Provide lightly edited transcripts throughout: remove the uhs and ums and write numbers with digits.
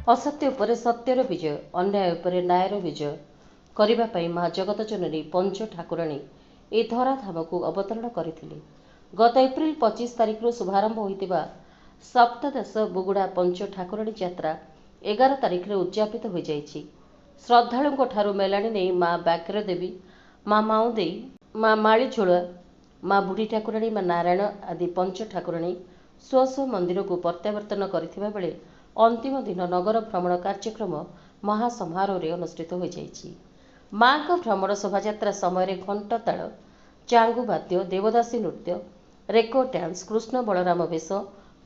असत्य उपरे सत्यर विजय, अन्याय उपरे न्यायर विजय करने पर माँ जगत जननी पंच ठाकुराणी ए धराधाम को अवतरण करथिले। गत एप्रिल 25 तारिख शुभारंभ होइतिबा सप्तदश बुगुड़ा पंच ठाकुराणी यात्रा 11 तारिख उद्यापित हो जाइछि। श्रद्धालुओं ठारू मेलाणी नहीं माँ व्याघ्र देवी, माँ माऊदेई, माँ मालीझोला, माँ बुढ़ी ठाकुराणी, माँ नारायण आदि पंच ठाकुराणी स्व स्व मंदिर को प्रत्यावर्तन करथिबा बेले अंतिम दिन नगर भ्रमण कार्यक्रम महासमारोह अनुष्ठित हो जाइछि। माँ को भ्रमण शोभायात्रा समय घंट ताल, चांगु वाद्य, देवदासी नृत्य, रेको डांस, कृष्ण बलराम वेश,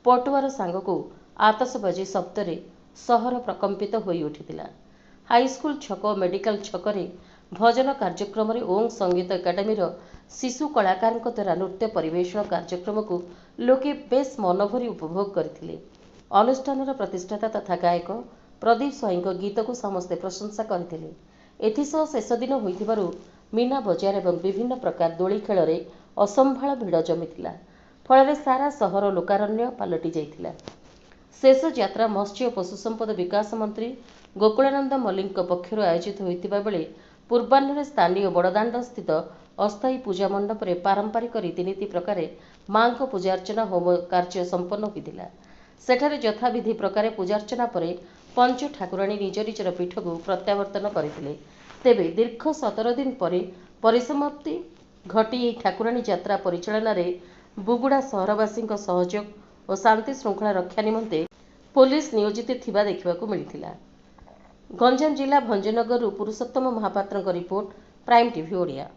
पटुआर सांग को आतसबाजी शब्द सहर प्रकंपित हो उठिथिला। हाईस्कूल छक और मेडिकल छकरे भजन कार्यक्रम ओं संगीत एकाडेमी शिशु कलाकार द्वारा नृत्य परिवेषण कार्यक्रम को लोके बेस मनभरी उपभोग करथिले। अनुष्ठान प्रतिष्ठाता तथा गायक प्रदीप स्वाईं गीत को समस्ते प्रशंसा करथिले। एथिसह शेष दिन होइथिबारु मीना बजार एवं विभिन्न प्रकार दोली खेल रे असंभाळ भिड़ जमिथिला। फल सारा सहर लोकारण्य पलटि जाइथिला। शेष यात्रा मत्स्य और पशु संपद विकास मंत्री गोकुलानंद मल्लिक पक्षर आयोजित होइतिबा बेले पूर्वाह्न स्थानीय बड़दाण्ड स्थित अस्थायी पूजा मंडप में पारंपरिक रीतिनीति प्रकार मां को पूजार्चना होम कार्य संपन्न होइतिला। सेठारे यथाविधि प्रकार पूजार्चना पर पंच ठाकुराणी निज निजर पीठ को प्रत्यावर्तन करथिले। तेबे दीर्घ 17 दिन पर परिसमाप्ति घटी ठाकुराणी यात्रा परिचालन में बुगुड़ा सहरवासी सहयोग और शांति श्रृंखला रक्षा निमंते पुलिस नियोजित थिबा देखिबाकू मिलिथिला। गंजाम जिला Bhanjanagar Purushottam Mahapatra report, Prime TV Odia.